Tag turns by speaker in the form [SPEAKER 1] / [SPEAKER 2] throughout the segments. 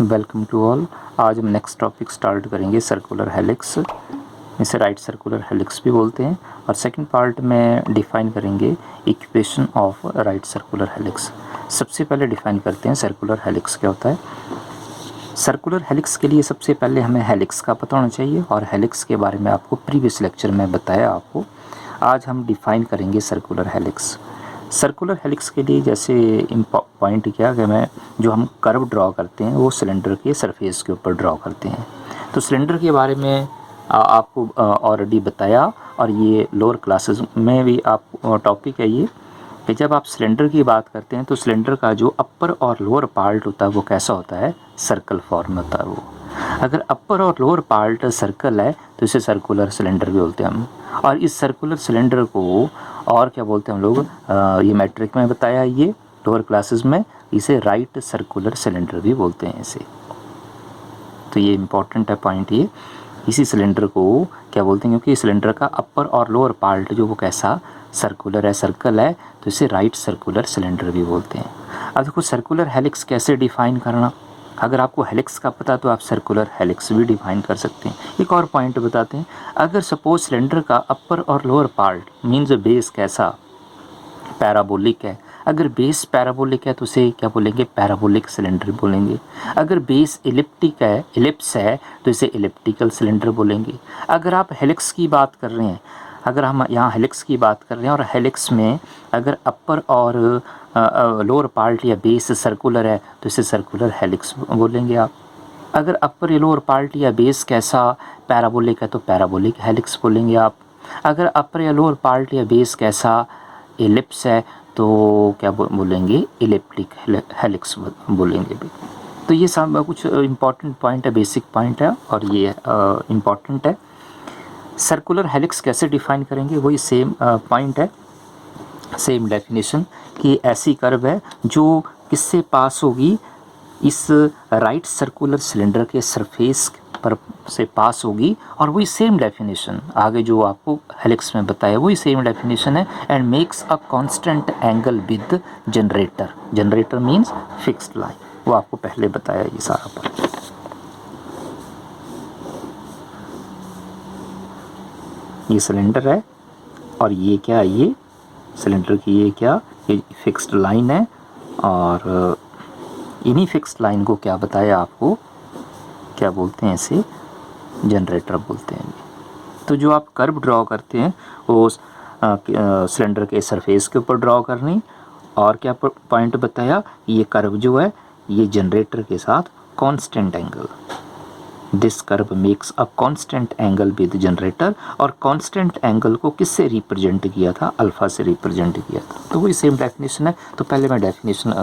[SPEAKER 1] Welcome to all. आज हम next topic start करेंगे सर्कुलर हेलिक्स। इसे राइट सर्कुलर हेलिक्स भी बोलते हैं। और सेकंड पार्ट में डिफ़ाइन करेंगे equation of right circular helix. सबसे पहले डिफ़ाइन करते हैं सर्कुलर हेलिक्स क्या होता है। सर्कुलर हेलिक्स के लिए सबसे पहले हमें हेलिक्स का पता होना चाहिए, और हेलिक्स के बारे में आपको प्रीवियस लेक्चर में बताया आपको। आज हम डिफ़ाइन करेंगे सर्कुलर हेलिक्स। सर्कुलर हेलिक्स के लिए जैसे पॉइंट क्या कि मैं जो हम कर्व ड्रॉ करते हैं वो सिलेंडर के सरफेस के ऊपर ड्रॉ करते हैं। तो सिलेंडर के बारे में आपको ऑलरेडी बताया, और ये लोअर क्लासेस में भी आप टॉपिक है ये कि जब आप सिलेंडर की बात करते हैं तो सिलेंडर का जो अपर और लोअर पार्ट होता है वो कैसा होता है, सर्कल फॉर्म होता है वो। अगर अपर और लोअर पार्ट सर्कल है तो इसे सर्कुलर सिलेंडर भी बोलते हैं हम। और इस सर्कुलर सिलेंडर को और क्या बोलते हैं हम लोग, ये मैट्रिक में बताया ये लोअर क्लासेस में, इसे राइट सर्कुलर सिलेंडर भी बोलते हैं इसे। तो ये इम्पॉर्टेंट है पॉइंट ये। इसी सिलेंडर को क्या बोलते हैं, क्योंकि सिलेंडर का अपर और लोअर पार्ट जो वो कैसा सर्कुलर है, सर्कल है, तो इसे राइट सर्कुलर सिलेंडर भी बोलते हैं। अब देखो सर्कुलर हेलिक्स कैसे डिफाइन करना। अगर आपको हेलिक्स का पता तो आप सर्कुलर हेलिक्स भी डिफाइन कर सकते हैं। एक और पॉइंट बताते हैं, अगर सपोज सिलेंडर का अपर और लोअर पार्ट मीन्स बेस कैसा पैराबोलिक है, अगर बेस पैराबोलिक है तो उसे क्या बोलेंगे, पैराबोलिक सिलेंडर बोलेंगे। अगर बेस इलिप्टिक है, इलिप्स है, तो इसे इलिप्टिकल सिलेंडर बोलेंगे। अगर आप हेलिक्स की बात कर रहे हैं, अगर हम यहाँ हेलिक्स की बात कर रहे हैं और हेलिक्स में अगर अपर और लोअर पार्ट या बेस सर्कुलर है तो इसे सर्कुलर हेलिक्स बोलेंगे आप। अगर अपर या लोअर पार्ट या बेस कैसा पैराबोलिक है तो पैराबोलिक हेलिक्स बोलेंगे आप। अगर अपर या लोअर पार्ट या बेस कैसा एलिप्स है तो क्या बोलेंगे, इलिप्टिक हेलिक्स बोलेंगे भी। तो ये सब कुछ इम्पॉर्टेंट पॉइंट है, बेसिक पॉइंट है, और ये इम्पॉर्टेंट है। सर्कुलर हेलिक्स कैसे डिफाइन करेंगे, वही सेम पॉइंट है, सेम डेफिनेशन कि ऐसी कर्व है जो किससे पास होगी, इस राइट सर्कुलर सिलेंडर के सरफेस पर से पास होगी। और वही सेम डेफिनेशन आगे जो आपको हेलिक्स में बताया वही सेम डेफिनेशन है। And makes a constant angle with generator. Generator means fixed line, वो आपको पहले बताया ये सारा पर। ये सिलेंडर है और ये क्या है, ये सिलेंडर की ये क्या, ये फिक्स्ड लाइन है। और इन्हीं फिक्स्ड लाइन को क्या बताया आपको, क्या बोलते हैं इसे, जनरेटर बोलते हैं। तो जो आप कर्व ड्रॉ करते हैं वो सिलेंडर के सरफेस के ऊपर ड्रॉ करनी। और क्या पॉइंट बताया, ये कर्व जो है ये जनरेटर के साथ constant angle, this curve makes a constant angle with generator. और कांस्टेंट एंगल को किससे रिप्रेजेंट किया था, अल्फा से रिप्रेजेंट किया था। तो वही सेम डेफिनेशन है। तो पहले मैं डेफिनेशन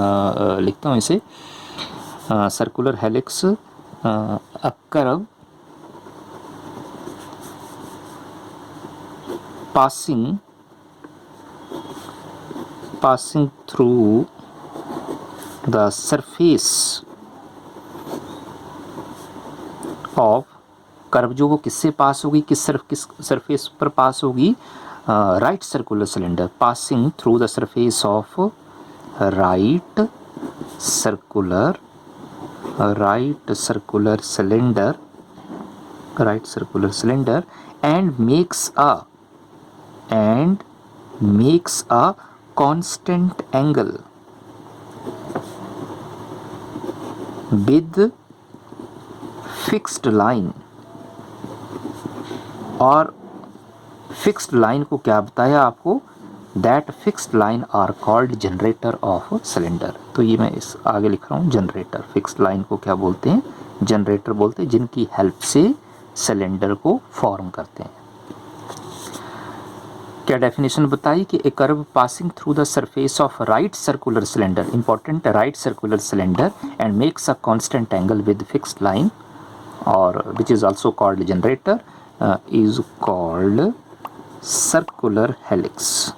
[SPEAKER 1] लिखता हूँ इसे। Circular helix a curve passing through the surface of, curve जो वो किससे पास होगी, किस सरफेस पर पास होगी, right circular cylinder. Passing through the surface of right circular cylinder and makes a constant angle with fixed line। और fixed line को क्या बताया आपको, that fixed line are called generator of cylinder. तो ये मैं इस आगे लिख रहा हूँ, जनरेटर। फिक्स्ड लाइन को क्या बोलते हैं, जनरेटर बोलते हैं, जिनकी हेल्प से सिलेंडर को फॉर्म करते हैं। क्या डेफिनेशन बताई कि A curve passing through the surface of right circular cylinder, important right circular cylinder, and makes a constant angle with fixed line, और which is also called generator, is called circular helix.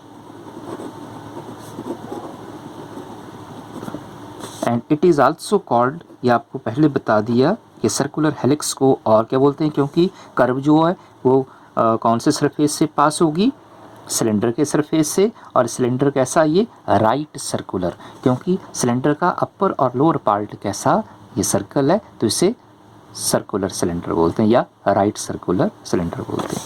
[SPEAKER 1] And it is also called, ये आपको पहले बता दिया कि circular helix को और क्या बोलते हैं, क्योंकि कर्व जो है वो कौन से सरफेस से पास होगी, सिलेंडर के सरफेस से। और सिलेंडर कैसा, ये राइट सर्कुलर, क्योंकि सिलेंडर का अपर और लोअर पार्ट कैसा, ये सर्कल है तो इसे सर्कुलर सिलेंडर बोलते हैं या राइट सर्कुलर सिलेंडर बोलते हैं।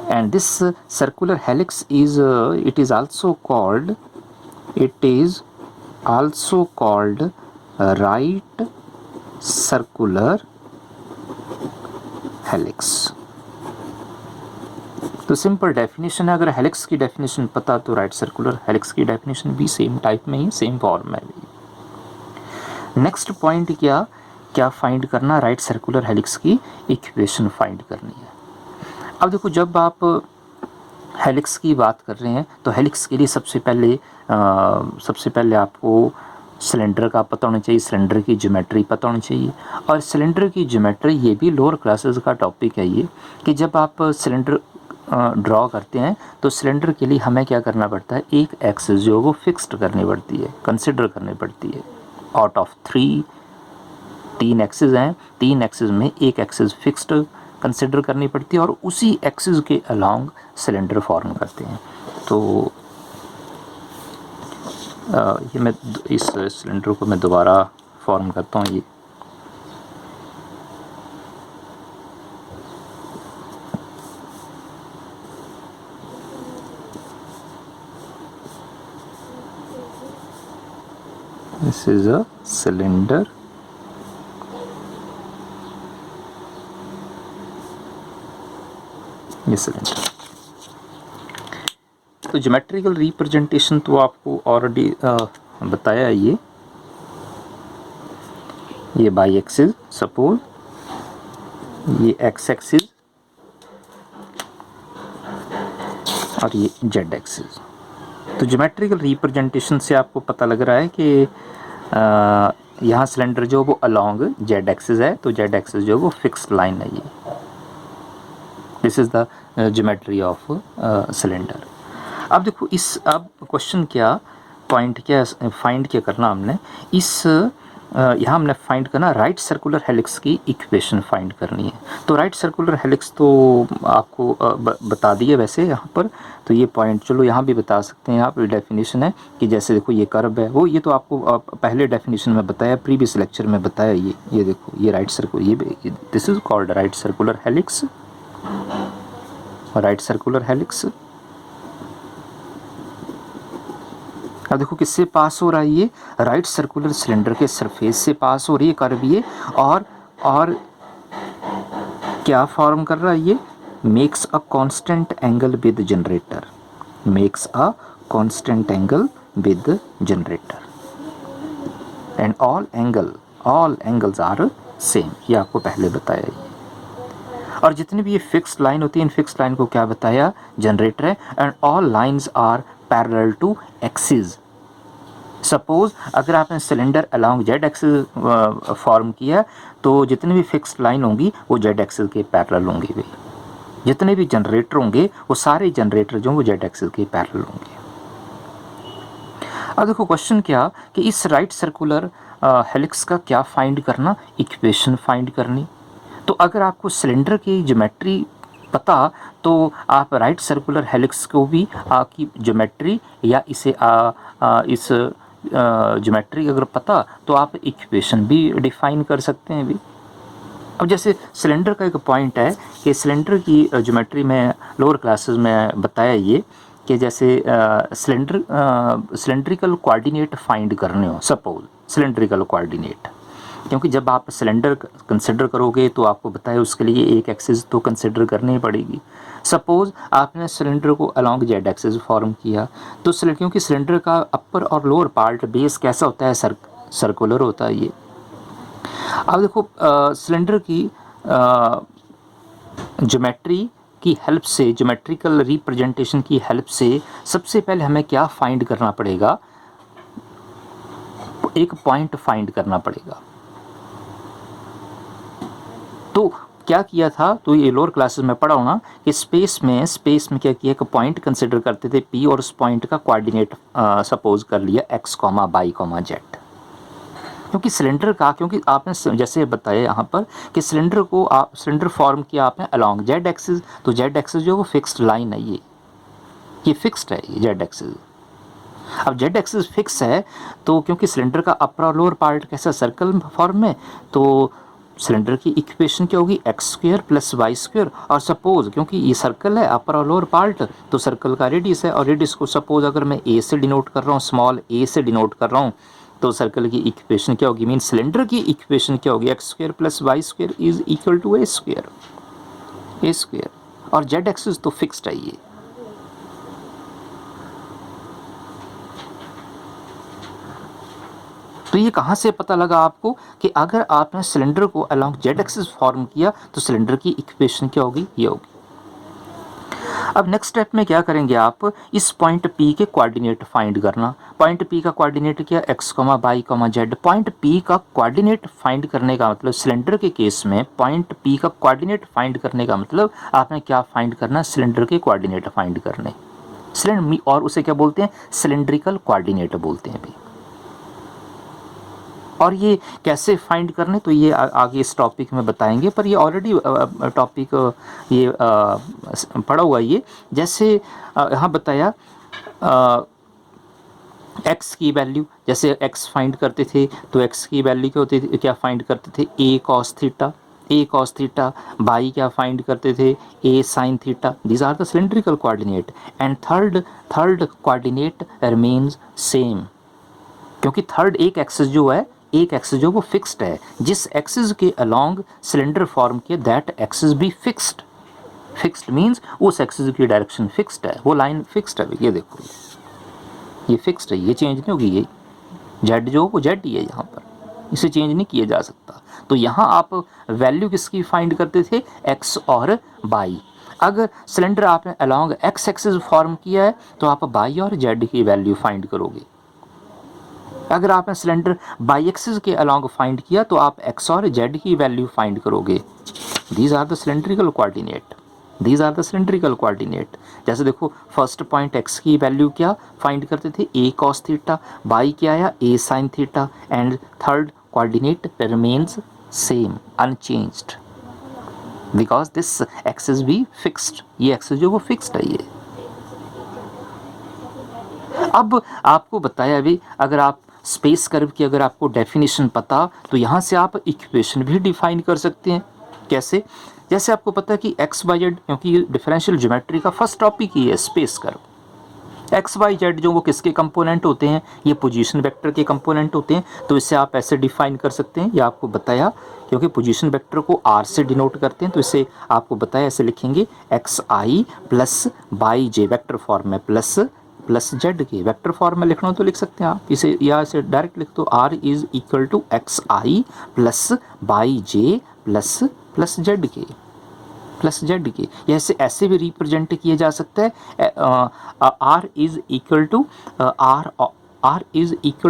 [SPEAKER 1] And this circular helix is it is also called right circular helix. तो सिंपल डेफिनेशन है, अगर हेलिक्स की डेफिनेशन पता तो राइट सर्कुलर हेलिक्स की डेफिनेशन भी सेम टाइप में ही, सेम फॉर्म में भी। नेक्स्ट पॉइंट क्या फाइंड करना, राइट सर्कुलर हेलिक्स की इक्वेशन फाइंड करनी है। अब देखो, जब आप हेलिक्स की बात कर रहे हैं तो हेलिक्स के लिए सबसे पहले आपको सिलेंडर का पता होना चाहिए, सिलेंडर की ज्योमेट्री पता होनी चाहिए। और सिलेंडर की ज्योमेट्री ये भी लोअर क्लासेस का टॉपिक है ये, कि जब आप सिलेंडर ड्रॉ करते हैं तो सिलेंडर के लिए हमें क्या करना पड़ता है, एक एक्सिस जो वो फिक्स्ड करनी पड़ती है, कंसिडर करनी पड़ती है। आउट ऑफ 3 एक्सिस हैं, 3 एक्सिस में एक एक्सिस फिक्स्ड कंसिडर करनी पड़ती है और उसी एक्सिस के अलोंग सिलेंडर फॉर्म करते हैं। तो ये मैं इस सिलेंडर को मैं दोबारा फॉर्म करता हूँ। ये दिस इज अ सिलेंडर, ये सिलेंडर। तो ज्योमेट्रिकल रिप्रेजेंटेशन तो आपको ऑलरेडी बताया है। ये बाई एक्सिस, सपोज ये एक्स एक्सिस और ये जेड एक्सिस। तो ज्योमेट्रिकल रिप्रेजेंटेशन से आपको पता लग रहा है कि यहाँ सिलेंडर जो वो अलोंग जेड एक्सिस है, तो जेड एक्सिस जो वो फिक्स्ड लाइन है। ये this is the geometry of cylinder. अब देखो, अब क्वेश्चन पॉइंट फाइंड करना हमने, यहाँ हमने फाइंड करना राइट सर्कुलर हेलिक्स की इक्वेशन फाइंड करनी है। तो राइट सर्कुलर हेलिक्स तो आपको बता दिए वैसे यहाँ पर, तो ये पॉइंट चलो यहाँ भी बता सकते हैं। यहाँ पर डेफिनेशन है कि जैसे देखो ये कर्व है, वो ये तो आपको पहले डेफिनेशन में बताया, प्रीवियस लेक्चर में बताया। ये देखो, ये राइट सर्कुलर, ये this is called right circular helix, right circular helix. अब देखो किससे पास हो रहा है, ये राइट सर्कुलर सिलेंडर के सरफेस से पास हो रही है कर्व ये, और क्या फॉर्म कर रहा है ये, makes a constant angle with generator, makes a constant angle with generator and all angles are same. ये आपको पहले बताया ये। और जितनी भी ये फिक्स्ड लाइन होती है, इन फिक्स्ड लाइन को क्या बताया, जनरेटर है। And all lines are parallel to axis. Suppose अगर आपने cylinder along Z axis form किया तो जितनी भी फिक्स्ड लाइन होंगी वो जेड एक्सिस के पैरेलल होंगी भी। जितने भी जनरेटर होंगे वो सारे जनरेटर जो वो जेड एक्सिस के पैरेलल होंगे। अब देखो क्वेश्चन क्या कि इस राइट सर्कुलर हेलिक्स का क्या फाइंड करना, इक्वेशन फाइंड करनी। तो अगर आपको सिलेंडर की ज्योमेट्री पता तो आप राइट सर्कुलर हेलिक्स को भी की ज्योमेट्री या इस ज्योमेट्री अगर पता तो आप इक्वेशन भी डिफाइन कर सकते हैं भी। अब जैसे सिलेंडर का एक पॉइंट है कि सिलेंडर की ज्योमेट्री में लोअर क्लासेस में बताया ये कि जैसे सिलेंड्रिकल कोऑर्डिनेट फाइंड करने हो, सपोज सिलेंड्रिकल कोऑर्डिनेट, क्योंकि जब आप सिलेंडर कंसिडर करोगे तो आपको बताया उसके लिए एक एक्सिस तो कंसिडर करनी ही पड़ेगी। सपोज आपने सिलेंडर को अलोंग जेड एक्सिस फॉर्म किया तो क्योंकि सिलेंडर का अपर और लोअर पार्ट बेस कैसा होता है, सर्कुलर होता है ये। अब देखो सिलेंडर की ज्योमेट्री की हेल्प से, ज्योमेट्रिकल रिप्रेजेंटेशन की हेल्प से सबसे पहले हमें क्या फाइंड करना पड़ेगा, एक पॉइंट फाइंड करना पड़ेगा। तो क्या किया था, तो ये लोअर क्लासेस में पढ़ा होना कि स्पेस में क्या किया, एक पॉइंट कंसिडर करते थे P और उस पॉइंट का कोऑर्डिनेट सपोज कर लिया x, y, z। क्योंकि सिलेंडर का, क्योंकि आपने जैसे बताया यहाँ पर कि सिलेंडर को सिलेंडर फॉर्म किया आपने अलोंग जेड एक्सिस, तो जेड एक्सिस जो वो फिक्स्ड लाइन है, ये फिक्स्ड है ये जेड एक्सिस। अब जेड एक्सिस फिक्स है तो क्योंकि सिलेंडर का अपर और लोअर पार्ट कैसा सर्कल फॉर्म में, तो सिलेंडर की इक्वेशन क्या होगी X square plus Y square. और सपोज क्योंकि ये सर्कल है अपर और लोअर पार्ट, तो सर्कल का रेडियस है और रेडियस को सपोज अगर मैं ए से डिनोट कर रहा हूँ, स्मॉल ए से डिनोट कर रहा हूँ, तो सर्कल की इक्वेशन क्या होगी, मीन सिलेंडर की इक्वेशन क्या होगी, X square plus Y square is equal to A square. और जेड एक्सिस तो फिक्स्ड है ये। तो ये कहाँ से पता लगा आपको कि अगर आपने सिलेंडर को अलोंग जेड एक्सिस फॉर्म किया तो सिलेंडर की इक्वेशन क्या होगी, ये होगी। अब नेक्स्ट स्टेप में क्या करेंगे आप, इस पॉइंट P के कोऑर्डिनेट फाइंड करना। पॉइंट P का कोऑर्डिनेट क्या, x, y, z। Point P का कोऑर्डिनेट फाइंड करने का मतलब सिलेंडर के केस में पॉइंट P का कोऑर्डिनेट फाइंड करने का मतलब आपने क्या फाइंड करना, सिलेंडर के कोऑर्डिनेट फाइंड करने। सिलेंडर और उसे क्या बोलते हैं, सिलेंड्रिकल कोऑर्डिनेट बोलते हैं भी। और ये कैसे फाइंड करने, तो ये आगे इस टॉपिक में बताएंगे, पर ये ऑलरेडी टॉपिक ये पढ़ा हुआ ये। जैसे यहाँ बताया x की वैल्यू, जैसे x फाइंड करते थे तो x की वैल्यू क्या होती थी, क्या फाइंड करते थे, a cos थीटा। y क्या फाइंड करते थे, a sin theta. These are the cylindrical coordinate. And third coordinate remains same, क्योंकि थर्ड एक एक्सिस जो वो फिक्स्ड है। जिस एक्सिस के अलोंग सिलेंडर फॉर्म किया दैट एक्सिस भी फिक्स्ड मींस उस एक्सिस की डायरेक्शन फिक्स्ड है, वो लाइन फिक्स्ड है। ये देखो ये फिक्स्ड है, ये चेंज नहीं होगी। ये जेड जो वो जेड ही है, यहाँ पर इसे चेंज नहीं किया जा सकता। तो यहाँ आप वैल्यू किसकी फाइंड करते थे, एक्स और वाई। अगर सिलेंडर आपने अलोंग एक्स एक्सिस फॉर्म किया है तो आप वाई और जेड की वैल्यू फाइंड करोगे। अगर आपने सिलेंडर बाई एक्सिस के अलोंग फाइंड किया तो आप एक्स और जेड की वैल्यू फाइंड करोगे। These are the cylindrical coordinate. जैसे देखो फर्स्ट पॉइंट एक्स की वैल्यू क्या फाइंड करते थे, ए कॉस थीटा। बाई क्या आया, A sine theta. And third coordinate remains same, unchanged, because this axis भी फिक्स्ड। ये एक्सिस जो वो फिक्स्ड है ये। अब आपको बताया भी, अगर आप स्पेस कर्व की अगर आपको डेफिनेशन पता तो यहाँ से आप इक्वेशन भी डिफाइन कर सकते हैं। कैसे, जैसे आपको पता है कि एक्स वाई जेड, क्योंकि डिफरेंशियल ज्योमेट्री का फर्स्ट टॉपिक ही है space curve. X Y Z जो वो किसके कंपोनेंट होते हैं, ये पोजीशन वेक्टर के कंपोनेंट होते हैं। तो इसे आप ऐसे डिफाइन कर सकते हैं, ये आपको बताया, क्योंकि पोजीशन वेक्टर को आर से डिनोट करते हैं। तो इसे आपको बताया, ऐसे लिखेंगे x I plus Y J, vector form में प्लस जेड के वेक्टर फॉर्म में लिखना तो लिख सकते हैं आप इसे, या इसे डायरेक्ट लिख दो, R is equal to X I plus Y J plus Z K. ऐसे भी रिप्रेजेंट किया जा सकता है। आर इज इक्वल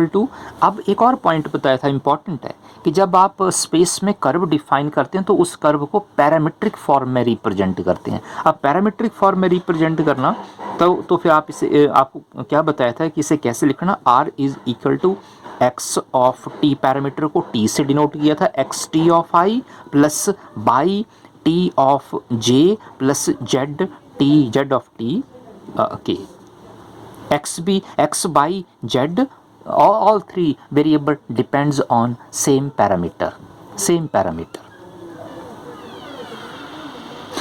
[SPEAKER 1] टू अब एक और पॉइंट बताया था, इंपॉर्टेंट है, कि जब आप स्पेस में कर्व डिफाइन करते हैं तो उस कर्व को पैरामीट्रिक फॉर्म में रिप्रेजेंट करते हैं। अब पैरामीट्रिक फॉर्म में रिप्रेजेंट करना तो फिर आप इसे, आपको क्या बताया था कि इसे कैसे लिखना, R is equal to X of T, parameter को टी से डिनोट किया था, X T of I plus Y T of J plus Z of T K. x by z, all three variable depends on same parameter।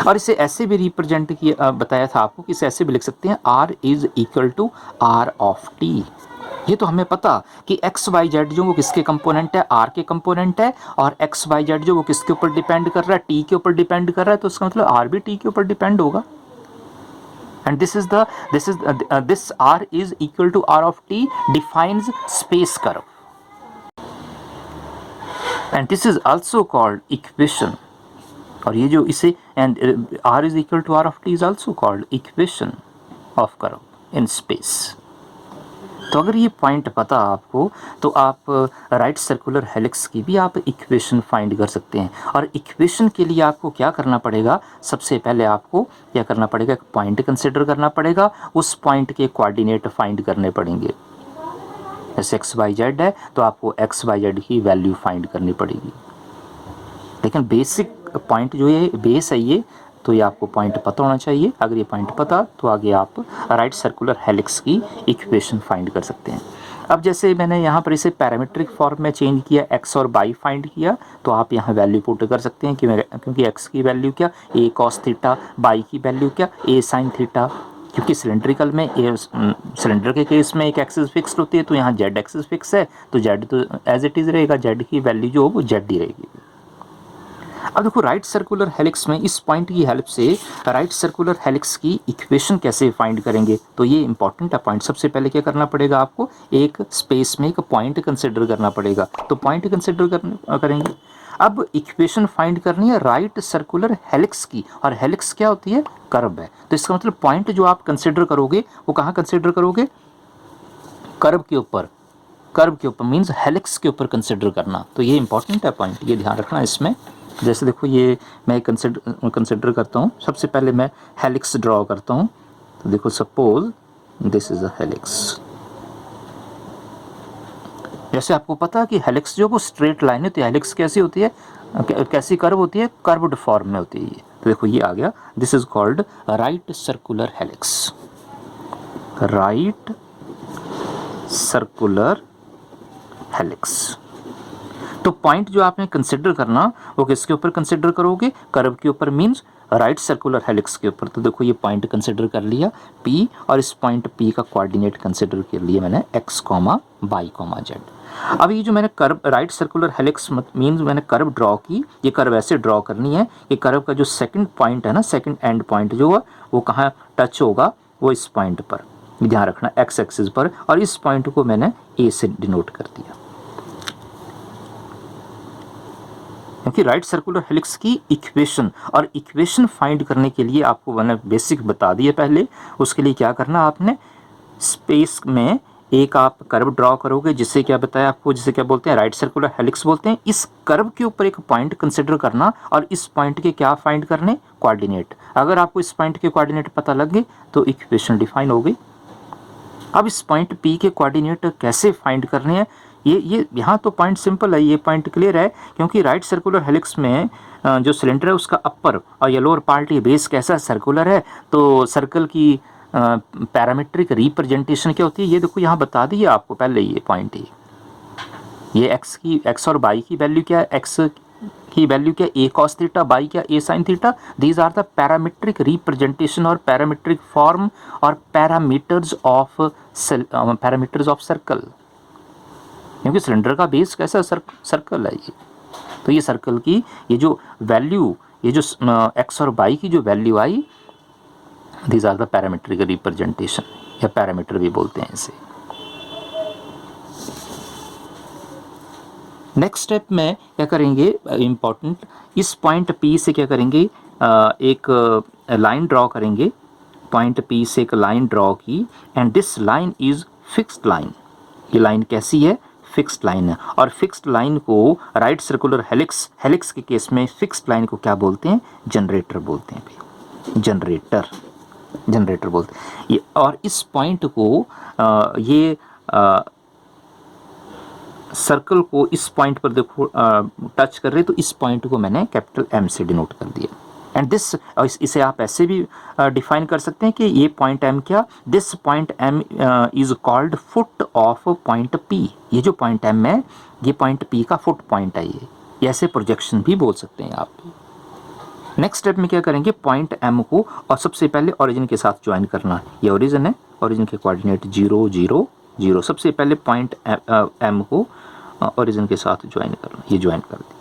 [SPEAKER 1] और इसे ऐसे भी represent किया, बताया था आपको कि इसे ऐसे भी लिख सकते हैं, r is equal to R of T. ये तो हमें पता कि एक्स वाई जेड जो वो किसके कंपोनेंट है, आर के कंपोनेंट है, और एक्स वाई जेड जो वो किसके ऊपर डिपेंड कर रहा है, टी के ऊपर डिपेंड कर रहा है। तो इसका मतलब आर भी टी के ऊपर डिपेंड होगा। And this r is equal to r of t defines space curve, and this is also called equation। और ये जो इसे and r is equal to r of t is also called equation of curve in space। तो अगर ये point पता आपको तो आप राइट सर्कुलर हेलिक्स की भी आप इक्वेशन फाइंड कर सकते हैं। और इक्वेशन के लिए आपको क्या करना पड़ेगा, सबसे पहले आपको क्या करना पड़ेगा, एक पॉइंट कंसिडर करना पड़ेगा, उस पॉइंट के कोऑर्डिनेट फाइंड करने पड़ेंगे। जैसे एक्स वाई जेड है तो आपको एक्स वाई जेड की वैल्यू फाइंड करनी पड़ेगी। लेकिन बेसिक पॉइंट जो ये बेस है, ये तो ये आपको पॉइंट पता होना चाहिए। अगर ये पॉइंट पता तो आगे आप राइट सर्कुलर हेलिक्स की इक्वेशन फाइंड कर सकते हैं। अब जैसे मैंने यहाँ पर इसे पैरामीट्रिक फॉर्म में चेंज किया, एक्स और बाई फाइंड किया, तो आप यहाँ वैल्यू पुट कर सकते हैं क्योंकि एक्स की वैल्यू क्या, ए कॉस थीटा, बाई की वैल्यू क्या, ए साइन थीटा। क्योंकि सिलेंड्रिकल में सिलेंडर के केस में एक एक्सिस फिक्स्ड होती है, तो यहाँ जेड एक्सिस फिक्स है, तो जेड तो एज इट इज़ रहेगा, जेड की वैल्यू जो वो जेड ही रहेगी। अब देखो राइट सर्कुलर हेलिक्स में इस पॉइंट की हेल्प से राइट सर्कुलर हेलिक्स की इक्वेशन कैसे फाइंड करेंगे, तो ये इंपॉर्टेंट है पॉइंट। सबसे पहले क्या करना पड़ेगा आपको, एक स्पेस में एक पॉइंट कंसिडर करना पड़ेगा, तो पॉइंट कंसिडर करेंगे। अब इक्वेशन फाइंड करनी है राइट सर्कुलर हेलिक्स की, और हेलिक्स क्या होती है, कर्व है। तो इसका मतलब पॉइंट जो आप कंसिडर करोगे वो कहाँ कंसिडर करोगे, कर्व के ऊपर। कर्व के ऊपर मीन्स हेलिक्स के ऊपर कंसिडर करना, तो ये इंपॉर्टेंट है पॉइंट, ये ध्यान रखना इसमें। जैसे देखो ये मैं कंसिडर करता हूँ, सबसे पहले मैं हेलिक्स ड्रॉ करता हूँ। तो देखो suppose this is a helix. जैसे आपको पता है कि हेलिक्स जो वो स्ट्रेट लाइन है, तो हेलिक्स कैसी होती है, कैसी कर्व होती है, कर्व्ड फॉर्म में होती है। तो देखो ये आ गया, this is called right circular helix. Right circular helix. तो पॉइंट जो आपने कंसिडर करना वो किसके ऊपर कंसिडर करोगे, कर्व के ऊपर, मींस राइट सर्कुलर हेलिक्स के ऊपर। तो देखो ये पॉइंट कंसिडर कर लिया P, और इस पॉइंट P का कोऑर्डिनेट कंसिडर कर लिया मैंने x, y, z। अब ये जो मैंने curve right circular helix means मैंने कर्व ड्रॉ की, ये कर्व ऐसे ड्रॉ करनी है कि कर्व का जो सेकंड पॉइंट है ना, सेकंड एंड पॉइंट जो है वो कहाँ टच होगा, वो इस पॉइंट पर, ध्यान रखना x एक्सिस पर, और इस पॉइंट को मैंने A से डिनोट कर दिया। क्योंकि राइट सर्कुलर हेलिक्स की इक्वेशन, और इक्वेशन फाइंड करने के लिए आपको मैंने बेसिक बता दिए पहले, उसके लिए क्या करना आपने, स्पेस में एक आप कर्व ड्रॉ करोगे, जिससे क्या बताया आपको, जिसे क्या बोलते हैं, राइट सर्कुलर हेलिक्स बोलते हैं। इस कर्व के ऊपर एक पॉइंट कंसिडर करना, और इस पॉइंट के क्या फाइंड करने, कोऑर्डिनेट। अगर आपको इस पॉइंट के कोऑर्डिनेट पता लग गए तो इक्वेशन डिफाइन हो गई। अब इस पॉइंट P के कोऑर्डिनेट कैसे फाइंड करने हैं, ये यहाँ तो पॉइंट सिंपल है, ये पॉइंट क्लियर है। क्योंकि राइट सर्कुलर हेलिक्स में जो सिलेंडर है उसका अपर और ये लोअर पार्ट, ये बेस कैसा सर्कुलर है, तो सर्कल की पैरामीट्रिक रिप्रेजेंटेशन क्या होती है, ये देखो यहाँ बता दी आपको पहले, ये पॉइंट है, ये एक्स और बाई की वैल्यू क्या है, एक्स की वैल्यू क्या, ए कॉस थीटा, बाई क्या, A sine theta. These are the parametric representation और पैरामीट्रिक फॉर्म और पैरामीटर्स ऑफ सर्कल। क्योंकि सिलेंडर का बेस कैसा सर्कल है ये, तो ये सर्कल की ये जो वैल्यू, ये जो एक्स और बाई की जो वैल्यू आई, these are the parametric representation, या पैरामीटर भी बोलते हैं इसे। नेक्स्ट स्टेप में क्या करेंगे, इम्पॉर्टेंट, इस पॉइंट P से क्या करेंगे, एक लाइन ड्रॉ करेंगे। पॉइंट P से एक लाइन ड्रॉ की, and this line is fixed line. ये लाइन कैसी है, फिक्स्ड लाइन है। और फिक्स्ड लाइन को राइट सर्कुलर हेलिक्स के केस में फिक्स्ड लाइन को क्या बोलते हैं, जनरेटर बोलते हैं। जनरेटर बोलते हैं ये। और इस पॉइंट को ये सर्कल को इस पॉइंट पर देखो टच कर रहे, तो इस पॉइंट को मैंने कैपिटल M से डिनोट कर दिया। एंड दिस, इसे आप ऐसे भी डिफाइन कर सकते हैं कि ये पॉइंट M क्या, this point M is called foot of point P। ये जो पॉइंट M है, ये पॉइंट P का फुट पॉइंट है, ये ऐसे प्रोजेक्शन भी बोल सकते हैं आप। नेक्स्ट स्टेप में क्या करेंगे, पॉइंट M को और सबसे पहले ओरिजिन के साथ ज्वाइन करना। ये ओरिजिन है, ओरिजिन के कोऑर्डिनेट 0 0 0। सबसे पहले पॉइंट M को ओरिजिन के साथ ज्वाइन करना, ये ज्वाइन कर दिया।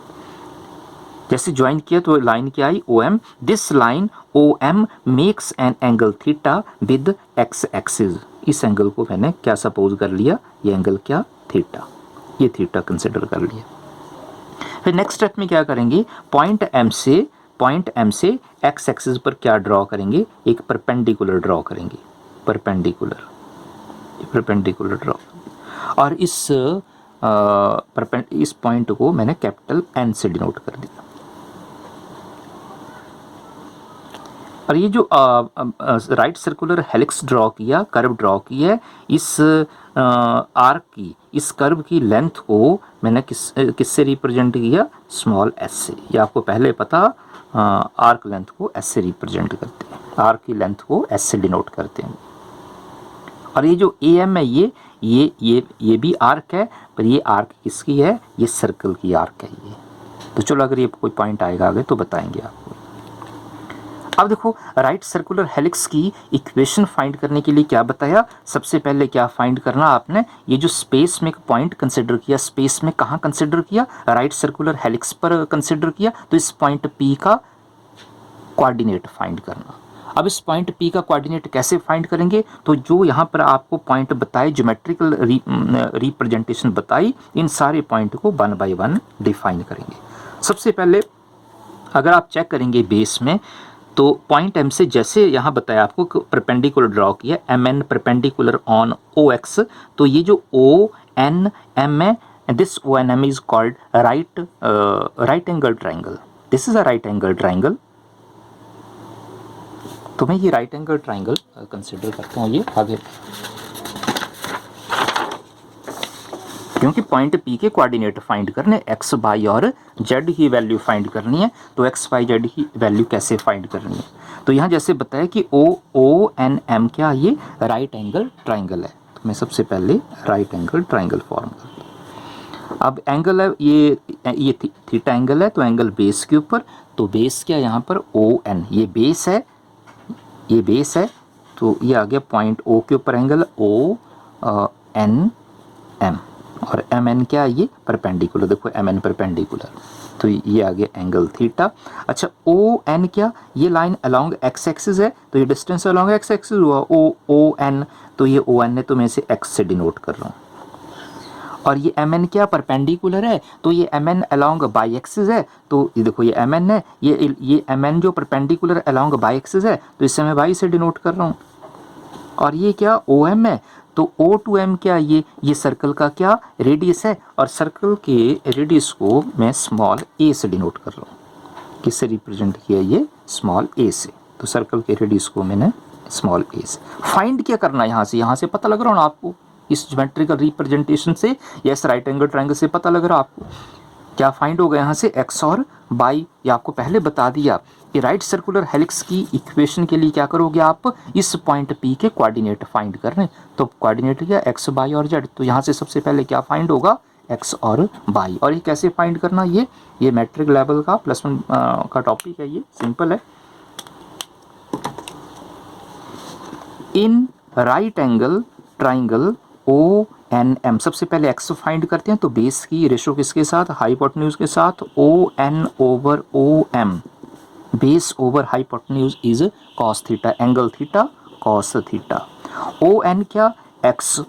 [SPEAKER 1] जैसे ज्वाइन किया तो लाइन क्या आई, OM। This line OM makes an angle theta with x axis. इस एंगल को मैंने क्या सपोज कर लिया, ये एंगल क्या, थीटा, ये थीटा कंसिडर कर लिया। फिर नेक्स्ट स्टेप में क्या करेंगे, पॉइंट M से x एक्सिस पर क्या ड्रॉ करेंगे, एक परपेंडिकुलर ड्रॉ करेंगे, परपेंडिकुलर ड्रॉ। और इस पॉइंट को मैंने कैपिटल N से डिनोट कर दिया। और ये जो राइट सर्कुलर हेलिक्स ड्रॉ किया, कर्व ड्रॉ किया है, इस आर्क की, इस कर्व की लेंथ को मैंने किससे रिप्रेजेंट किया, स्मॉल एस से। ये आपको पहले पता, आर्क लेंथ को एस से रिप्रेजेंट करते हैं, आर्क की लेंथ को एस से डिनोट करते हैं। और ये जो ए एम है, ये भी आर्क है, पर ये आर्क किसकी है, ये सर्कल की आर्क है ये। तो चलो अगर ये कोई पॉइंट आएगा आगे तो बताएंगे आपको। अब देखो राइट सर्कुलर हेलिक्स की इक्वेशन फाइंड करने के लिए क्या बताया, सबसे पहले क्या फाइंड करना आपने, ये जो स्पेस में एक पॉइंट कंसिडर किया, स्पेस में कहाँ कंसिडर किया, राइट सर्कुलर हेलिक्स पर कंसिडर किया, तो इस पॉइंट P का कोऑर्डिनेट फाइंड करना। अब इस पॉइंट P का कोऑर्डिनेट कैसे फाइंड करेंगे, तो जो यहाँ पर आपको पॉइंट बताए, ज्योमेट्रिकल रिप्रेजेंटेशन बताई, इन सारे पॉइंट को 1 बाय 1 डिफाइन करेंगे। सबसे पहले अगर आप चेक करेंगे बेस में, तो पॉइंट M से जैसे यहाँ बताया आपको परपेंडिकुलर ड्रॉ किया, MN परपेंडिकुलर ऑन OX, तो ये जो ONM है, this ONM is called right angle triangle. This is a right angle triangle. तो मैं ये राइट एंगल ट्राइंगल कंसिडर करता हूँ ये आगे, क्योंकि पॉइंट P के कोऑर्डिनेट फाइंड करने, x y और z ही वैल्यू फाइंड करनी है। तो x y z की वैल्यू कैसे फाइंड करनी है, तो यहाँ जैसे बताया कि ONM क्या, ये राइट एंगल ट्राइंगल है। तो मैं सबसे पहले राइट एंगल ट्राइंगल फॉर्म करता हूँ। अब एंगल है ये थीटा एंगल है, तो एंगल बेस के ऊपर, तो बेस क्या यहाँ पर ON, ये बेस है, ये बेस है, तो ये आ गया पॉइंट O के ऊपर एंगल ONM, और MN क्या है, ये परपेंडिकुलर, देखो MN परपेंडिकुलर, तो ये आ गया एंगल थीटा। अच्छा ON क्या, ये लाइन अलोंग x एक्सिस है, तो ये डिस्टेंस अलोंग x एक्सिस हुआ ON, तो ये ON है, तो मैं इसे x से डिनोट कर रहा हूँ। और ये MN क्या, परपेंडिकुलर है, तो ये MN अलोंग बाई एक्सिस है, तो ये देखो ये MN है, ये MN जो परपेंडिकुलर अलोंग बाई एक्सिस है, तो इसे मैं y से डिनोट कर रहा हूँ। और ये क्या OM है, तो O to M क्या, ये सर्कल का क्या रेडियस है, और सर्कल के रेडियस को मैं स्मॉल a से डिनोट कर रहा हूँ। किससे रिप्रेजेंट किया, ये स्मॉल a से, तो सर्कल के रेडियस को मैंने स्मॉल a से। फाइंड क्या करना है, यहाँ से पता लग रहा हो ना आपको, इस ज्योमेट्रिकल रिप्रेजेंटेशन से या इस राइट एंगल ट्राइंगल से पता लग रहा आपको क्या फाइंड होगा यहाँ से, x और y। ये आपको पहले बता दिया कि राइट सर्कुलर हेलिक्स की इक्वेशन के लिए क्या करोगे आप, इस पॉइंट P के कोऑर्डिनेट फाइंड करने, तो कोऑर्डिनेट क्या, x y और z, तो यहाँ से सबसे पहले क्या फाइंड होगा, x और y। और ये कैसे फाइंड करना, ये मैट्रिक लेवल का +1 का टॉपिक है, ये सिंपल है। In right angle triangle ONM, सबसे पहले x फाइंड करते हैं, तो बेस की रेशो किसके साथ, हाइपोटेन्यूज के साथ, ON over OM, base over hypotenuse is cos theta, angle theta cos theta. ON क्या, x,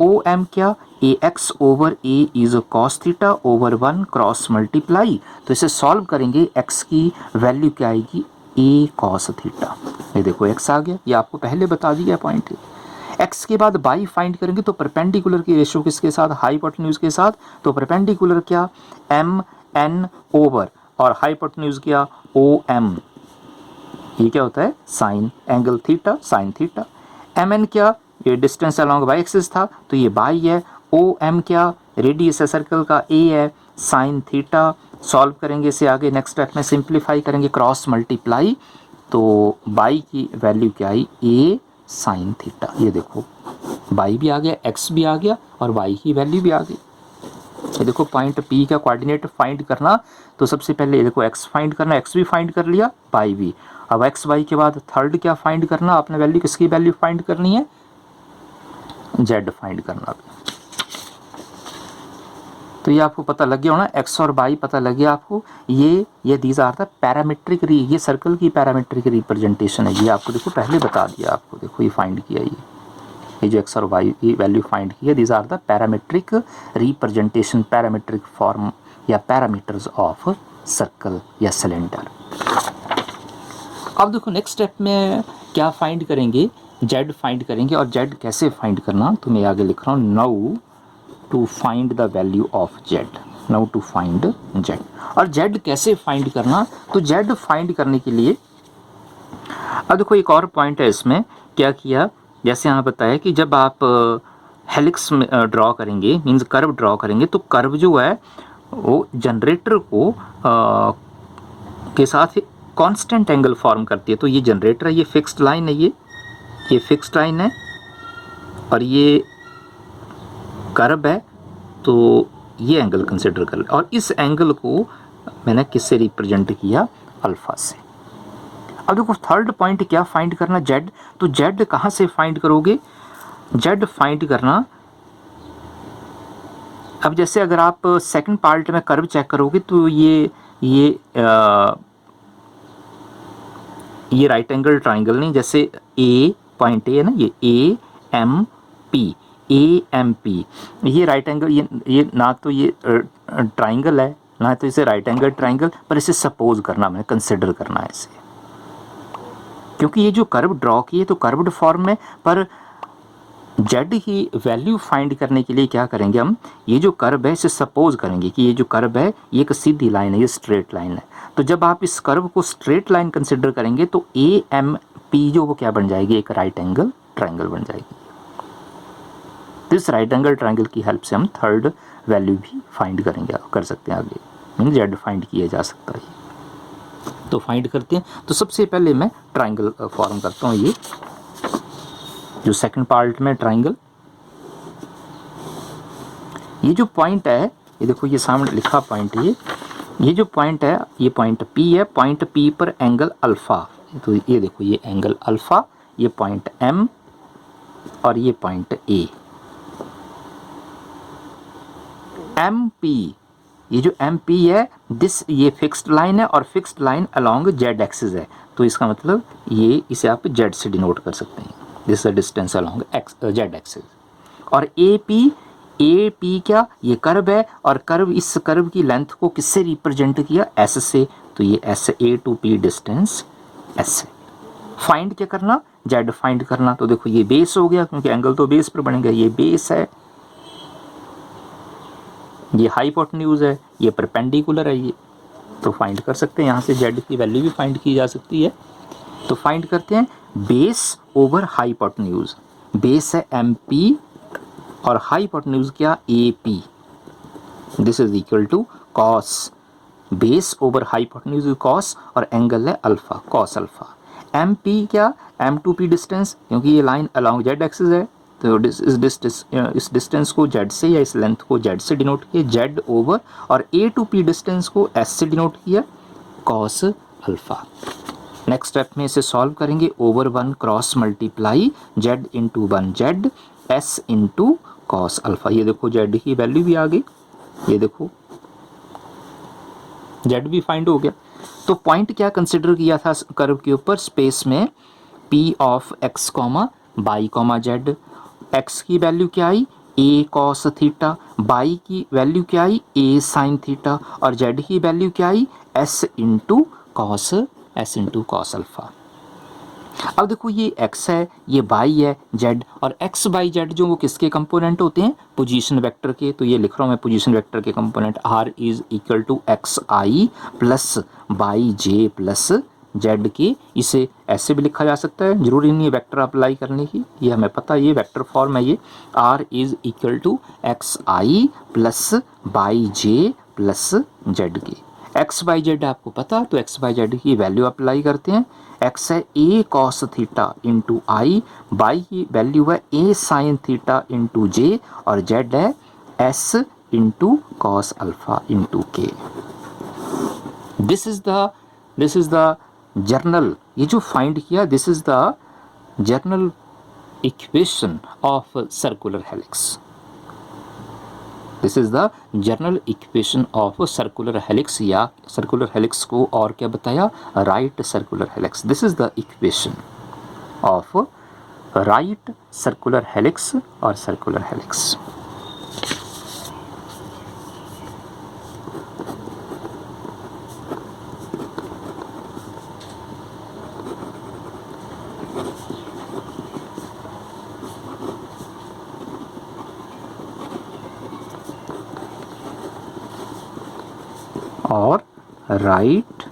[SPEAKER 1] OM क्या, AX over A is cos theta over 1 cross multiply, तो इसे सॉल्व करेंगे, x की वैल्यू क्या आएगी, A cos थीटा। ये देखो x आ गया, ये आपको पहले बता दिया पॉइंट। x के बाद y फाइंड करेंगे, तो परपेंडिकुलर की रेशो किसके साथ, हाइपोटेन्यूज के साथ, तो परपेंडिकुलर क्या MN ओवर, और हाइपोटेन्यूज क्या OM, ये क्या होता है sign angle theta, sine theta. MN क्या, ये डिस्टेंस अलोंग y एक्सिस था, तो ये y है। OM क्या, रेडियस है सर्कल का, A है, साइन थीटा। सॉल्व करेंगे इसे आगे, नेक्स्ट स्टेप में सिंप्लीफाई करेंगे, क्रॉस मल्टीप्लाई, तो y की वैल्यू क्या आई, A साइन थीटा। ये देखो y भी आ गया, x भी आ गया, और y की वैल्यू भी आ गई। ये देखो पॉइंट P का कोऑर्डिनेट फाइंड करना, तो सबसे पहले ये देखो x फाइंड करना, x भी फाइंड कर लिया, y भी। अब x y के बाद थर्ड क्या फाइंड करना आपने, वैल्यू किसकी वैल्यू फाइंड करनी है, z फाइंड करना। तो ये आपको पता लग गया होना, x और y पता लग गया आपको। ये दीज आर द पैरामीट्रिक, ये सर्कल की पैरामीट्रिक रिप्रेजेंटेशन है, ये आपको देखो पहले बता दिया आपको, देखो ये फाइंड किया, ये जो x और y की वैल्यू फाइंड की है, these are the parametric representation, parametric form या पैरामीटर्स ऑफ सर्कल या सिलेंडर। अब देखो नेक्स्ट स्टेप में क्या फाइंड करेंगे, z फाइंड करेंगे। और z कैसे फाइंड करना, तो मैं आगे लिख रहा हूँ, now to find the value of z, now to find z। और z कैसे फाइंड करना, तो z फाइंड करने के लिए अब देखो एक और पॉइंट है इसमें, क्या किया, जैसे यहाँ बताया कि जब आप हेलिक्स में ड्रॉ करेंगे, मीन्स कर्व ड्रॉ करेंगे, तो कर्व जो है वो जनरेटर को के साथ कांस्टेंट एंगल फॉर्म करती है। तो ये जनरेटर है, ये फिक्स्ड लाइन है, ये फिक्स्ड लाइन है, और ये कर्व है, तो ये एंगल कंसिडर कर, और इस एंगल को मैंने किससे रिप्रेजेंट किया, अल्फा से। अब देखो थर्ड पॉइंट क्या फाइंड करना, जेड। तो जेड कहाँ से फाइंड करोगे, जेड फाइंड करना, अब जैसे अगर आप सेकंड पार्ट में कर्व चेक करोगे तो ये राइट एंगल ट्राइंगल नहीं, जैसे ए पॉइंट ए है ना, ये ए एम पी, ये राइट एंगल, ये ना तो ये ट्राइंगल है, ना तो इसे राइट एंगल ट्राइंगल, पर इसे सपोज करना, मैंने कंसिडर करना है इसे, क्योंकि ये जो कर्व ड्रॉ किए तो कर्व्ड फॉर्म में, पर जेड की वैल्यू फाइंड करने के लिए क्या करेंगे हम, ये जो कर्व है इसे सपोज करेंगे कि ये जो कर्व है ये एक सीधी लाइन है, ये स्ट्रेट लाइन है। तो जब आप इस कर्व को स्ट्रेट लाइन कंसिडर करेंगे तो ए एम पी जो वो क्या बन जाएगी, एक राइट एंगल ट्राइंगल बन जाएगी। तो इस राइट एंगल ट्राइंगल की हेल्प से हम थर्ड वैल्यू भी फाइंड करेंगे, कर सकते हैं आगे, मीन जेड फाइंड किया जा सकता है। तो फाइंड करते हैं, तो सबसे पहले मैं ट्राइंगल फॉर्म करता हूँ, ये जो सेकंड पार्ट में ट्राइंगल, ये जो पॉइंट है, ये देखो ये सामने लिखा पॉइंट, ये जो पॉइंट है, ये पॉइंट पी है, पॉइंट पी पर एंगल अल्फा, तो ये देखो ये एंगल अल्फा, ये पॉइंट एम और ये पॉइंट ए, एम पी, ये जो एम पी है दिस, ये फिक्स्ड लाइन है और fixed line along Z axis है, तो इसका मतलब ये, इसे आप जेड से डिनोट कर सकते हैं, this is distance along Z axis. और ए पी क्या, ये कर्व है, और कर्व, इस कर्व की लेंथ को किससे रिप्रेजेंट किया, एस से, तो ये S, A to P distance S से। फाइंड क्या करना, जेड फाइंड करना, तो देखो ये बेस हो गया, क्योंकि एंगल तो बेस पर बनेगा, ये बेस है, ये हाइपोटेन्यूज है, ये परपेंडिकुलर है, ये तो फाइंड कर सकते हैं, यहाँ से जेड की वैल्यू भी फाइंड की जा सकती है। तो फाइंड करते हैं, बेस ओवर हाइपोटेन्यूज, बेस है एम पी और हाइपोटेन्यूज क्या, A P, this is equal to cos, base over hypotenuse cos, और एंगल है alpha, cos alpha. M P क्या, एम टू पी डिस्टेंस, क्योंकि ये लाइन अलोंग जेड एक्सिस है, तो इस डिस्टेंस को जेड से, या इस लेंथ को जेड से डिनोट किया, जेड ओवर, और ए टू पी डिस्टेंस को एस से डिनोट किया, कॉस अल्फा। नेक्स्ट स्टेप में इसे सॉल्व करेंगे, over 1 cross multiply Z into 1 Z S into cos alpha, ये देखो जेड की वैल्यू भी आ गई, ये देखो जेड भी फाइंड हो गया। तो पॉइंट क्या कंसिडर किया था कर्व के ऊपर, स्पेस में P of x comma by comma Z, x की वैल्यू क्या आई, ए कॉस थीटा, बाई की वैल्यू क्या आई, ए साइन थीटा, और जेड की वैल्यू क्या आई, एस इंटू कॉस अल्फा। अब देखो ये x है, ये y है z, और x बाई जेड जो वो किसके कंपोनेंट होते हैं, पोजीशन वेक्टर के, तो ये लिख रहा हूँ मैं पोजीशन वेक्टर के component, r is equal to X I plus Y J plus Z K, इसे ऐसे भी लिखा जा सकता है, जरूरी नहीं है वेक्टर अप्लाई करने की, ये हमें पता है, ये वेक्टर फॉर्म है, ये r is equal to X I plus Y J plus Z K, X Y Z आपको पता, तो एक्स बाई जेड की वैल्यू अप्लाई करते हैं, एक्स है A cos theta into I, Y की वैल्यू है A sine theta into J, और जेड है S into cos alpha into K. This is the general, ये जो फाइंड किया, this is the general equation of circular helix, this is the general equation of circular helix, या circular helix को और क्या बताया, right circular helix, this is the equation of right circular helix और circular helix. और right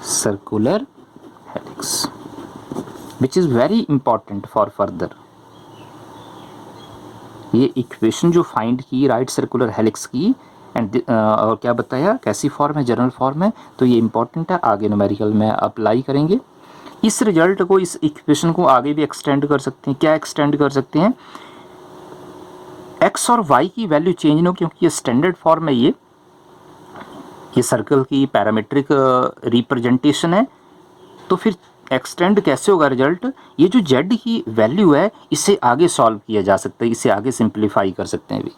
[SPEAKER 1] circular which is very important for further. ये equation जो find की राइट सर्कुलर हेलिक्स की एंड और क्या बताया कैसी फॉर्म है, जनरल फॉर्म है, तो ये इंपॉर्टेंट है, आगे न्यूमेरिकल में अप्लाई करेंगे। इस रिजल्ट को, इस इक्वेशन को आगे भी एक्सटेंड कर सकते हैं। क्या एक्सटेंड कर सकते हैं? एक्स और वाई की वैल्यू चेंज नहीं हो, क्योंकि ये स्टैंडर्ड फॉर्म है, ये सर्कल की पैरामीट्रिक रिप्रेजेंटेशन है, तो फिर एक्सटेंड कैसे होगा रिजल्ट? ये जो z की वैल्यू है इसे आगे सॉल्व किया जा सकता है, इसे आगे सिंप्लीफाई कर सकते हैं भी।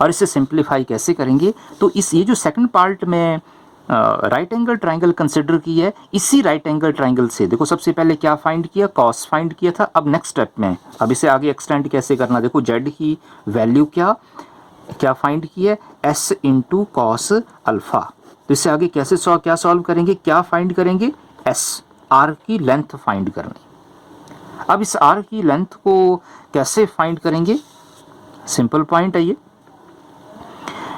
[SPEAKER 1] और इसे सिंप्लीफाई कैसे करेंगे? तो इस ये जो सेकंड पार्ट में राइट एंगल ट्राइंगल कंसिडर की है, इसी राइट एंगल ट्राइंगल से देखो सबसे पहले क्या फाइंड किया, कॉस फाइंड किया था। अब नेक्स्ट स्टेप में अब इसे आगे एक्सटेंड कैसे करना, देखो z की वैल्यू क्या क्या फाइंड की है, s इंटू कॉस अल्फा। तो इससे आगे कैसे क्या सॉल्व करेंगे, क्या फाइंड करेंगे, s r की लेंथ फाइंड करनी। अब इस r की लेंथ को कैसे फाइंड करेंगे? सिंपल पॉइंट है ये।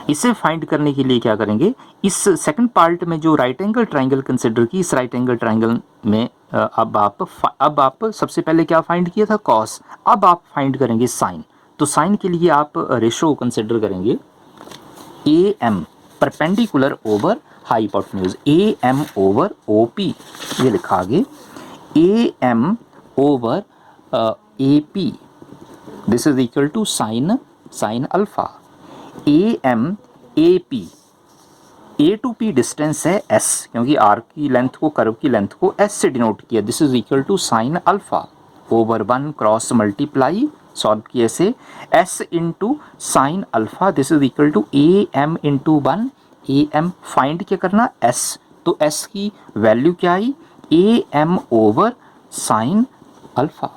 [SPEAKER 1] इसे फाइंड करने के लिए क्या करेंगे, इस सेकंड पार्ट में जो राइट एंगल ट्राइंगल कंसिडर की, इस राइट एंगल ट्राइंगल में अब आप सबसे पहले क्या फाइंड किया था, कॉस। अब आप फाइंड करेंगे साइन। तो साइन के लिए आप रेशो कंसिडर करेंगे A M perpendicular over hypotenuse, A M over O P, ये लिखा आगे A M over A P, this is equal to sine alpha. A M A P, A to P distance है s, क्योंकि r की length को, curve की length को s से डिनोट किया, this is equal to sine alpha over 1 cross multiply, solve किए से s into sine alpha, this is equal to A M into 1, A M find क्या करना, s। तो s की वैल्यू क्या आई, A M over sine alpha,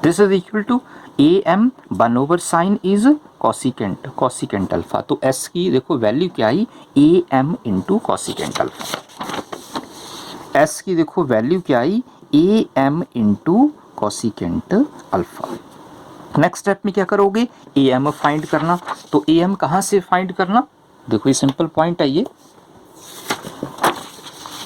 [SPEAKER 1] this is equal to A M 1 over sine is cosecant alpha. तो s की देखो value क्या आई, A M into cosecant alpha. s की देखो वैल्यू क्या आई, A M into cosecant alpha. Next step में क्या करोगे, ए एम फाइंड करना। तो ए एम कहाँ से फाइंड करना, देखो ये सिंपल पॉइंट है ये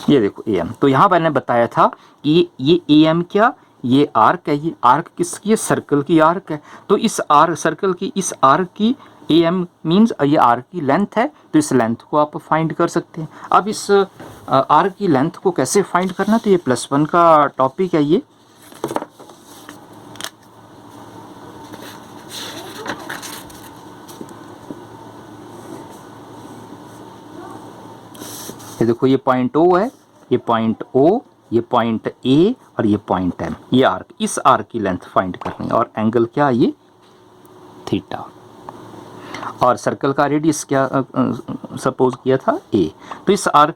[SPEAKER 1] देखो ए एम। तो यहाँ मैंने बताया था कि ये ए एम क्या, ये आर्क है, ये आर्क किसकी है, सर्कल की आर्क है। तो इस आर्क, सर्कल की इस आर्क की ए एम मीन्स ये आर्क की लेंथ है, तो इस लेंथ को आप फाइंड कर सकते हैं। अब इस आर्क की लेंथ को कैसे फाइंड करना, तो ये +1 का टॉपिक है ये देखो ये पॉइंट O है, ये पॉइंट O, ये पॉइंट A और ये पॉइंट M, ये आर्क, इस आर्क की लेंथ फाइंड करनी है। और एंगल क्या, ये थीटा। और सर्कल का रेडियस क्या सपोज किया था A। तो इस आर्क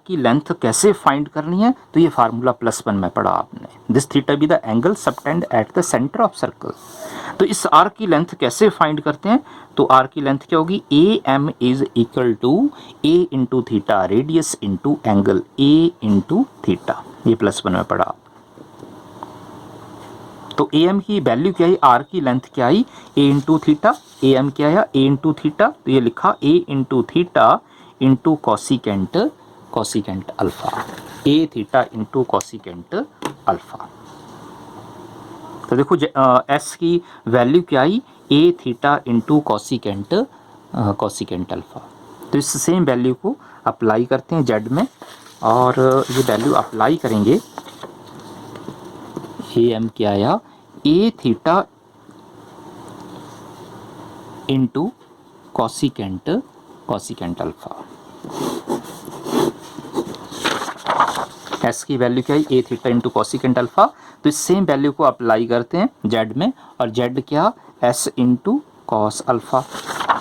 [SPEAKER 1] की लेंथ कैसे फाइंड करनी है, तो ये फार्मूला +1 में पढ़ा आपने, this theta be the angle subtend at the centre of circle. तो इस आर्क की लेंथ कैसे फाइंड करते हैं, तो आर्क की लेंथ क्या होगी, A M is equal to A into theta, radius into angle, A into theta, ये +1 में पढ़ा। तो ए एम की वैल्यू क्या है, आर की लेंथ क्या आई, a into theta, A M क्या है, ए इंटू थीटा, तो ये लिखा a into theta into cosecant alpha, a theta into cosecant alpha. तो देखो एस की वैल्यू क्या आई, a theta into cosecant alpha. तो इस सेम वैल्यू को अप्लाई करते हैं जेड में, और ये वैल्यू अप्लाई करेंगे, ए एम क्या आया, a theta into cosecant alpha. S की वैल्यू क्या है, a theta into cosecant alpha. तो इस सेम वैल्यू को अप्लाई करते हैं जेड में, और जेड क्या, एस इंटू कॉस अल्फा,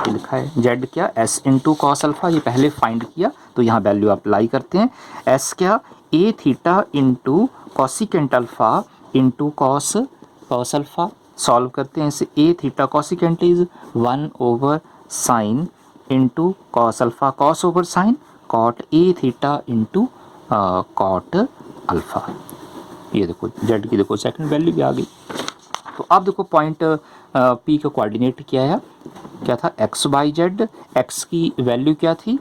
[SPEAKER 1] लिखा है जेड क्या, एस इंटू कॉस अल्फा, ये पहले फाइंड किया, तो यहाँ वैल्यू अप्लाई करते हैं। एस क्या, a theta into cosecant alpha into cos alpha, solve करते हैं इसे, a theta cosecant is 1 over sine into cos alpha, cos over sine, cot a theta into cot alpha. ये देखो जेड की देखो सेकंड वैल्यू भी आ गई। तो अब देखो पॉइंट पी का कोऑर्डिनेट क्या था, एक्स बाई जेड। एक्स की वैल्यू क्या थी,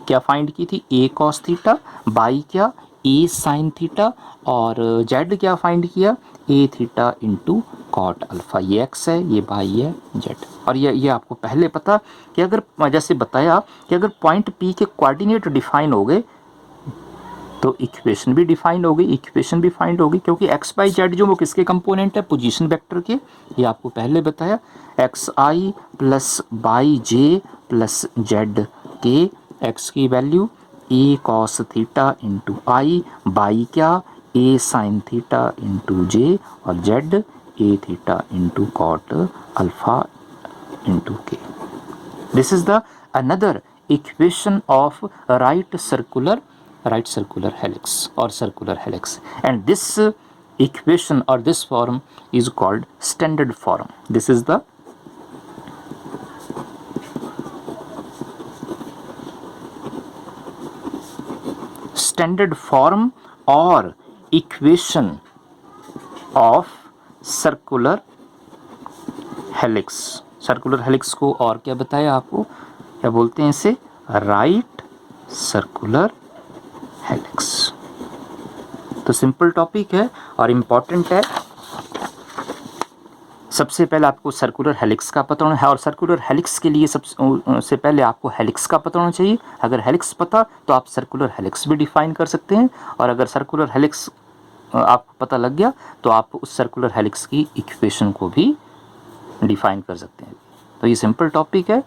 [SPEAKER 1] क्या फाइंड की थी, ए कॉस थीटा, बाई क्या, ए साइन थीटा, और जेड क्या फाइंड किया, ए थीटा इंटू कॉट अल्फा। ये एक्स है, ये वाई है, जेड। और ये आपको पहले पता कि अगर जैसे बताया कि अगर पॉइंट पी के कोऑर्डिनेट डिफाइन हो गए तो इक्वेशन भी डिफाइन हो गई, इक्वेशन भी फाइंड होगी, क्योंकि एक्स बाई जेड जो वो किसके कंपोनेंट है, पोजीशन वेक्टर के। ये आपको पहले बताया, X I plus Y J plus Z K, एक्स की value A cos theta into I, Y क्या A sine theta into J, और Z A theta into cot alpha into K. This is the another equation of right circular helix or circular helix, and this equation or this form is called standard form. This is the standard form or equation of circular helix. Circular helix को और क्या बताया आपको, क्या बोलते हैं इसे, right circular helix. तो सिंपल टॉपिक है और इम्पॉर्टेंट है। सबसे पहले आपको सर्कुलर हेलिक्स का पता होना है, और सर्कुलर हेलिक्स के लिए सबसे पहले आपको हेलिक्स का पता होना चाहिए। अगर हेलिक्स पता तो आप सर्कुलर हेलिक्स भी डिफाइन कर सकते हैं, और अगर सर्कुलर हेलिक्स आपको पता लग गया तो आप उस सर्कुलर हेलिक्स की इक्वेशन को भी डिफाइन कर सकते हैं। तो ये सिंपल टॉपिक है।